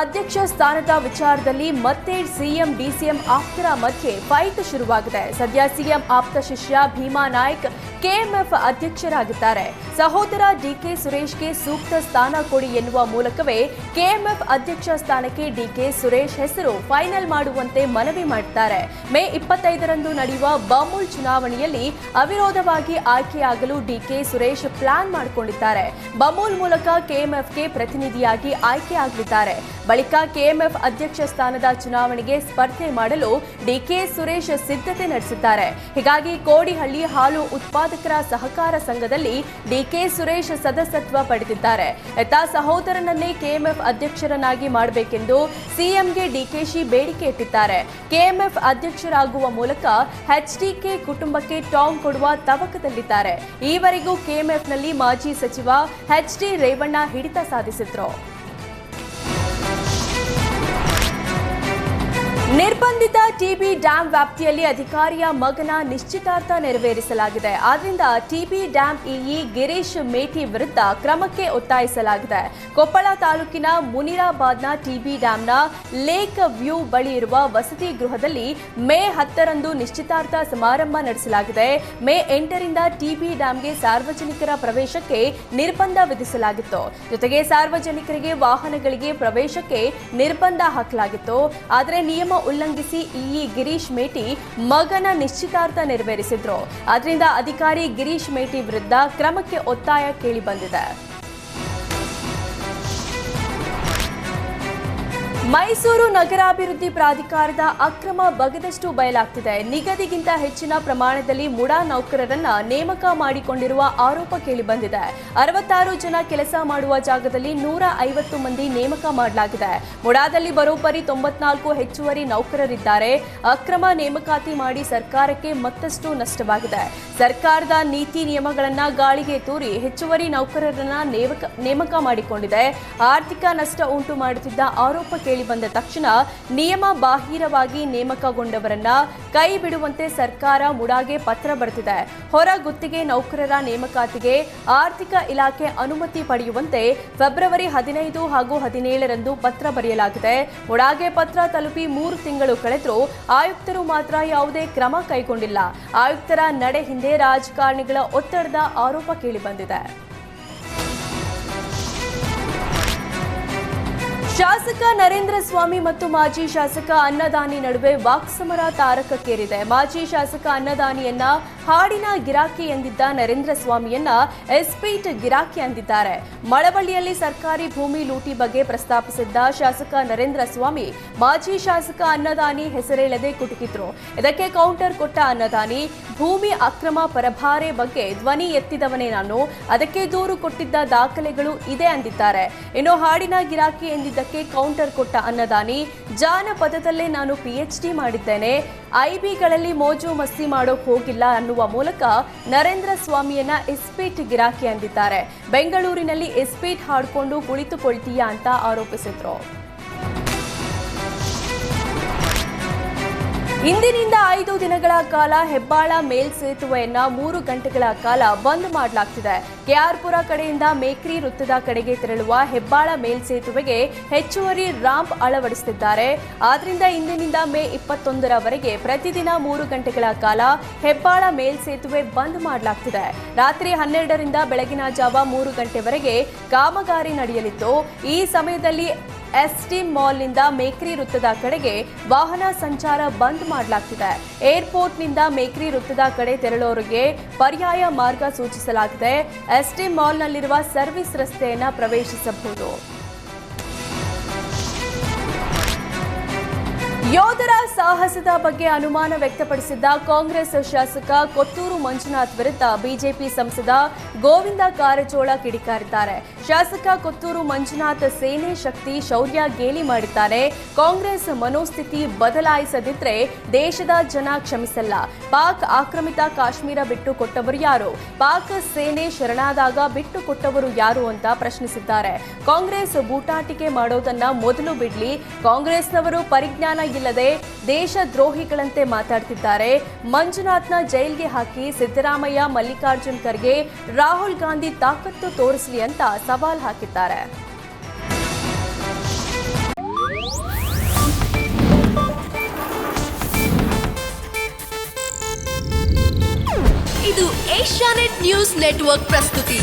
ಅಧ್ಯಕ್ಷ ಸ್ಥಾನದ ವಿಚಾರದಲ್ಲಿ ಮತ್ತೆ ಸಿಎಂ ಡಿಸಿಎಂ ಆಪ್ತರ ಮಧ್ಯೆ ಫೈಟ್ ಶುರುವಾಗಿದೆ. ಸದ್ಯ ಸಿಎಂ ಆಪ್ತ ಶಿಷ್ಯ ಭೀಮಾ ನಾಯ್ಕ್ ಕೆಎಂಎಫ್ ಅಧ್ಯಕ್ಷರಾಗಿದ್ದಾರೆ. ಸಹೋದರ ಡಿಕೆ ಸುರೇಶ್ಗೆ ಸೂಕ್ತ ಸ್ಥಾನ ಕೊಡಿ ಎನ್ನುವ ಮೂಲಕವೇ ಕೆಎಂಎಫ್ ಅಧ್ಯಕ್ಷ ಸ್ಥಾನಕ್ಕೆ ಡಿಕೆ ಸುರೇಶ್ ಹೆಸರು ಫೈನಲ್ ಮಾಡುವಂತೆ ಮನವಿ ಮಾಡಿದ್ದಾರೆ. ಮೇ 25ರಂದು ನಡೆಯುವ ಬಮೂಲ್ ಚುನಾವಣೆಯಲ್ಲಿ ಅವಿರೋಧವಾಗಿ ಆಯ್ಕೆಯಾಗಲು ಡಿಕೆ ಸುರೇಶ್ ಪ್ಲಾನ್ ಮಾಡಿಕೊಂಡಿದ್ದಾರೆ. ಬಮೂಲ್ ಮೂಲಕ ಕೆಎಂಎಫ್ಗೆ ಪ್ರತಿನಿಧಿಯಾಗಿ ಆಯ್ಕೆಯಾಗಲಿದ್ದಾರೆ. ಬಳಿಕ ಕೆಎಂಎಫ್ ಅಧ್ಯಕ್ಷ ಸ್ಥಾನದ ಚುನಾವಣೆಗೆ ಸ್ಪರ್ಧೆ ಮಾಡಲು ಡಿಕೆ ಸುರೇಶ್ ಸಿದ್ಧತೆ ನಡೆಸಿದ್ದಾರೆ. ಹೀಗಾಗಿ ಕೋಡಿಹಳ್ಳಿ ಹಾಲು ಉತ್ಪಾದಕರ ಸಹಕಾರ ಸಂಘದಲ್ಲಿ ಡಿಕೆ ಸುರೇಶ್ ಸದಸ್ಯತ್ವ ಪಡೆದಿದ್ದಾರೆ. ಎತ್ತ ಸಹೋದರನನ್ನೇ ಕೆಎಂಎಫ್ ಅಧ್ಯಕ್ಷರನ್ನಾಗಿ ಮಾಡಬೇಕೆಂದು ಸಿಎಂಗೆ ಡಿಕೆಶಿ ಬೇಡಿಕೆ ಇಟ್ಟಿದ್ದಾರೆ. ಕೆಎಂಎಫ್ ಅಧ್ಯಕ್ಷರಾಗುವ ಮೂಲಕ ಎಚ್ಡಿಕೆ ಕುಟುಂಬಕ್ಕೆ ಟಾಂಗ್ ಕೊಡುವ ತವಕದಲ್ಲಿದ್ದಾರೆ. ಈವರೆಗೂ ಕೆಎಂಎಫ್ನಲ್ಲಿ ಮಾಜಿ ಸಚಿವ ಎಚ್ಡಿ ರೇವಣ್ಣ ಹಿಡಿತ ಸಾಧಿಸಿದ್ರು. ನಿರ್ಬಂಧಿತ ಟಿಬಿ ಡ್ಯಾಂ ವ್ಯಾಪ್ತಿಯಲ್ಲಿ ಅಧಿಕಾರಿಯ ಮಗನ ನಿಶ್ಚಿತಾರ್ಥ ನೆರವೇರಿಸಲಾಗಿದೆ. ಆದ್ದರಿಂದ ಟಿಬಿ ಡ್ಯಾಂ ಇಇ ಗಿರೀಶ್ ಮೇಟಿ ವಿರುದ್ಧ ಕ್ರಮಕ್ಕೆ ಒತ್ತಾಯಿಸಲಾಗಿದೆ. ಕೊಪ್ಪಳ ತಾಲೂಕಿನ ಮುನಿರಾಬಾದ್ನ ಟಿಬಿ ಡ್ಯಾಂನ ಲೇಕ್ ವ್ಯೂ ಬಳಿ ಇರುವ ವಸತಿ ಗೃಹದಲ್ಲಿ ಮೇ 10ರಂದು ನಿಶ್ಚಿತಾರ್ಥ ಸಮಾರಂಭ ನಡೆಸಲಾಗಿದೆ. ಮೇ 8ರಿಂದ ಟಿಬಿ ಡ್ಯಾಂಗೆ ಸಾರ್ವಜನಿಕರ ಪ್ರವೇಶಕ್ಕೆ ನಿರ್ಬಂಧ ವಿಧಿಸಲಾಗಿತ್ತು. ಜೊತೆಗೆ ಸಾರ್ವಜನಿಕರಿಗೆ ವಾಹನಗಳಿಗೆ ಪ್ರವೇಶಕ್ಕೆ ನಿರ್ಬಂಧ ಹಾಕಲಾಗಿತ್ತು. ಆದರೆ ನಿಯಮ ಉಲ್ಲಂಘಿಸಿ ಇಇ ಗಿರೀಶ್ ಮೇಟಿ ಮಗನ ನಿಶ್ಚಿತಾರ್ಥ ನೆರವೇರಿಸಿದ್ರು. ಅದರಿಂದ ಅಧಿಕಾರಿ ಗಿರೀಶ್ ಮೇಟಿ ವಿರುದ್ಧ ಕ್ರಮಕ್ಕೆ ಒತ್ತಾಯ ಕೇಳಿಬಂದಿದೆ. ಮೈಸೂರು ನಗರಾಭಿವೃದ್ಧಿ ಪ್ರಾಧಿಕಾರದ ಅಕ್ರಮ ಬಗೆದಷ್ಟು ಬಯಲಾಗ್ತಿದೆ. ನಿಗದಿಗಿಂತ ಹೆಚ್ಚಿನ ಪ್ರಮಾಣದಲ್ಲಿ ಮುಡಾ ನೌಕರರನ್ನ ನೇಮಕ ಮಾಡಿಕೊಂಡಿರುವ ಆರೋಪ ಕೇಳಿಬಂದಿದೆ. 66 ಜನ ಕೆಲಸ ಮಾಡುವ ಜಾಗದಲ್ಲಿ 150 ಮಂದಿ ನೇಮಕ ಮಾಡಲಾಗಿದೆ. ಮುಡಾದಲ್ಲಿ ಬರೋಬ್ಬರಿ 94 ಹೆಚ್ಚುವರಿ ನೌಕರರಿದ್ದಾರೆ. ಅಕ್ರಮ ನೇಮಕಾತಿ ಮಾಡಿ ಸರ್ಕಾರಕ್ಕೆ ಮತ್ತಷ್ಟು ನಷ್ಟವಾಗಿದೆ. ಸರ್ಕಾರದ ನೀತಿ ನಿಯಮಗಳನ್ನ ಗಾಳಿಗೆ ತೂರಿ ಹೆಚ್ಚುವರಿ ನೌಕರರನ್ನ ನೇಮಕ ಮಾಡಿಕೊಂಡಿದೆ. ಆರ್ಥಿಕ ನಷ್ಟ ಉಂಟು ಮಾಡುತ್ತಿದ್ದ ಆರೋಪ ಬಂದ ತಕ್ಷಣ ನಿಯಮ ಬಾಹಿರವಾಗಿ ನೇಮಕಗೊಂಡವರನ್ನ ಕೈ ಬಿಡುವಂತೆ ಸರ್ಕಾರ ಮುಡಾಗೆ ಪತ್ರ ಬರೆದಿದೆ. ಹೊರ ಗುತ್ತಿಗೆ ನೌಕರರ ನೇಮಕಾತಿಗೆ ಆರ್ಥಿಕ ಇಲಾಖೆ ಅನುಮತಿ ಪಡೆಯುವಂತೆ ಫೆಬ್ರವರಿ 15 ಹಾಗೂ 17ರಂದು ಪತ್ರ ಬರೆಯಲಾಗಿದೆ. ಮುಡಾಗೆ ಪತ್ರ ತಲುಪಿ 3 ತಿಂಗಳು ಕಳೆದರೂ ಆಯುಕ್ತರು ಮಾತ್ರ ಯಾವುದೇ ಕ್ರಮ ಕೈಗೊಂಡಿಲ್ಲ. ಆಯುಕ್ತರ ನಡೆ ಹಿಂದೆ ರಾಜಕಾರಣಿಗಳ ಒತ್ತಡದ ಆರೋಪ ಕೇಳಿಬಂದಿದೆ. ಶಾಸಕ ನರೇಂದ್ರ ಸ್ವಾಮಿ ಮತ್ತು ಮಾಜಿ ಶಾಸಕ ಅನ್ನದಾನಿ ನಡುವೆ ವಾಕ್ಸಮರ ತಾರಕಕ್ಕೇರಿದೆ. ಮಾಜಿ ಶಾಸಕ ಅನ್ನದಾನಿಯನ್ನ ಹಾಡಿನ ಗಿರಾಕಿ ಎಂದಿದ್ದ ನರೇಂದ್ರ ಸ್ವಾಮಿಯನ್ನ ಎಸ್ಪೀಟ್ ಗಿರಾಕಿ ಎಂದಿದ್ದಾರೆ. ಮಳವಳ್ಳಿಯಲ್ಲಿ ಸರ್ಕಾರಿ ಭೂಮಿ ಲೂಟಿ ಬಗ್ಗೆ ಪ್ರಸ್ತಾಪಿಸಿದ್ದ ಶಾಸಕ ನರೇಂದ್ರ ಸ್ವಾಮಿ ಮಾಜಿ ಶಾಸಕ ಅನ್ನದಾನಿ ಹೆಸರೇಳದೆ ಕುಟುಕಿದ್ರು. ಇದಕ್ಕೆ ಕೌಂಟರ್ ಕೊಟ್ಟ ಅನ್ನದಾನಿ, ಭೂಮಿ ಅಕ್ರಮ ಪರಭಾರೆ ಬಗ್ಗೆ ಧ್ವನಿ ಎತ್ತಿದವನೇ ನಾನು, ಅದಕ್ಕೆ ದೂರು ಕೊಟ್ಟಿದ್ದ ದಾಖಲೆಗಳು ಇದೆ ಅಂದಿದ್ದಾರೆ. ಇನ್ನು ಹಾಡಿನ ಗಿರಾಕಿ ಎಂದಿದ್ದಕ್ಕೆ ಕೌಂಟರ್ ಕೊಟ್ಟ ಅನ್ನದಾನಿ, ಜಾನಪದದಲ್ಲೇ ನಾನು PhD ಮಾಡಿದ್ದೇನೆ, ಐಬಿಗಳಲ್ಲಿ ಮೋಜು ಮಸ್ತಿ ಮಾಡೋಕ್ ಹೋಗಿಲ್ಲ ಅನ್ನುವ ಮೂಲಕ ನರೇಂದ್ರ ಸ್ವಾಮಿಯನ್ನ ಎಸ್ಪೀಟ್ ಗಿರಾಕಿ ಅಂದಿದ್ದಾರೆ. ಬೆಂಗಳೂರಿನಲ್ಲಿ ಎಸ್ಪೀಟ್ ಹಾಡ್ಕೊಂಡು ಕುಳಿತುಕೊಳ್ತೀಯಾ ಅಂತ ಆರೋಪಿಸಿದ್ರು. ಇಂದಿನಿಂದ 5 ದಿನಗಳ ಕಾಲ ಹೆಬ್ಬಾಳ ಮೇಲ್ಸೇತುವೆಯನ್ನ 3 ಗಂಟೆಗಳ ಕಾಲ ಬಂದ್ ಮಾಡಲಾಗ್ತಿದೆ. ಕೆಆರ್ಪುರ ಕಡೆಯಿಂದ ಮೇಕ್ರಿ ವೃತ್ತದ ಕಡೆಗೆ ತೆರಳುವ ಹೆಬ್ಬಾಳ ಮೇಲ್ಸೇತುವೆಗೆ ಹೆಚ್ಚುವರಿ ರಾಂಪ್ ಅಳವಡಿಸುತ್ತಿದ್ದಾರೆ. ಆದ್ರಿಂದ ಇಂದಿನಿಂದ ಮೇ 21ರವರೆಗೆ ಪ್ರತಿದಿನ 3 ಗಂಟೆಗಳ ಕಾಲ ಹೆಬ್ಬಾಳ ಮೇಲ್ಸೇತುವೆ ಬಂದ್ ಮಾಡಲಾಗ್ತಿದೆ. ರಾತ್ರಿ 12ರಿಂದ ಬೆಳಗಿನ ಜಾವ 3 ಗಂಟೆವರೆಗೆ ಕಾಮಗಾರಿ ನಡೆಯಲಿದ್ದು, ಈ ಸಮಯದಲ್ಲಿ ಎಸ್ಟಿ ಮಾಲ್ನಿಂದ ಮೇಕ್ರಿ ವೃತ್ತದ ಕಡೆಗೆ ವಾಹನ ಸಂಚಾರ ಬಂದ್ ಮಾಡಲಾಗ್ತಿದೆ. ಏರ್ಪೋರ್ಟ್ನಿಂದ ಮೇಕ್ರಿ ವೃತ್ತದ ಕಡೆ ತೆರಳೋರಿಗೆ ಪರ್ಯಾಯ ಮಾರ್ಗ ಸೂಚಿಸಲಾಗಿದೆ. ಎಸ್ಟಿ ಮಾಲ್ನಲ್ಲಿರುವ ಸರ್ವಿಸ್ ರಸ್ತೆಯನ್ನು ಪ್ರವೇಶಿಸಬಹುದು. ಯೋಧರ ಸಾಹಸದ ಬಗ್ಗೆ ಅನುಮಾನ ವ್ಯಕ್ತಪಡಿಸಿದ್ದ ಕಾಂಗ್ರೆಸ್ ಶಾಸಕ ಕೊತ್ತೂರು ಮಂಜುನಾಥ್ ವಿರುದ್ಧ ಬಿಜೆಪಿ ಸಂಸದ ಗೋವಿಂದ ಕಾರಜೋಳ ಕಿಡಿಕಾರಿದ್ದಾರೆ. ಶಾಸಕ ಕೊತ್ತೂರು ಮಂಜುನಾಥ್ ಸೇನೆ ಶಕ್ತಿ ಶೌರ್ಯ ಗೇಲಿ ಮಾಡಿದ್ದಾರೆ. ಕಾಂಗ್ರೆಸ್ ಮನೋಸ್ಥಿತಿ ಬದಲಾಯಿಸದಿದ್ರೆ ದೇಶದ ಜನ ಕ್ಷಮಿಸಲ್ಲ. ಪಾಕ್ ಆಕ್ರಮಿತ ಕಾಶ್ಮೀರ ಬಿಟ್ಟು ಕೊಟ್ಟವರು ಯಾರು? ಪಾಕ್ ಸೇನೆ ಶರಣಾದಾಗ ಬಿಟ್ಟು ಕೊಟ್ಟವರು ಯಾರು ಅಂತ ಪ್ರಶ್ನಿಸಿದ್ದಾರೆ. ಕಾಂಗ್ರೆಸ್ ಬೂಟಾಟಿಕೆ ಮಾಡೋದನ್ನ ಮೊದಲು ಬಿಡ್ಲಿ. ಕಾಂಗ್ರೆಸ್ನವರು ಪರಿಜ್ಞಾನ ಇಲ್ಲದೆ ದೇಶದ್ರೋಹಿಗಳಂತೆ ಮಾತಾಡ್ತಿದ್ದಾರೆ. ಮಂಜುನಾಥ್ನ ಜೈಲ್ಗೆ ಹಾಕಿ ಸಿದ್ದರಾಮಯ್ಯ, ಮಲ್ಲಿಕಾರ್ಜುನ್ ಖರ್ಗೆ, ರಾಹುಲ್ ಗಾಂಧಿ ತಾಕತ್ತು ತೋರಿಸಲಿ ಅಂತ ಸವಾಲ್ ಹಾಕಿದ್ದಾರೆ. ಇದು ಏಷ್ಯಾನೆಟ್ ನ್ಯೂಸ್ ನೆಟ್ವರ್ಕ್ ಪ್ರಸ್ತುತಿ.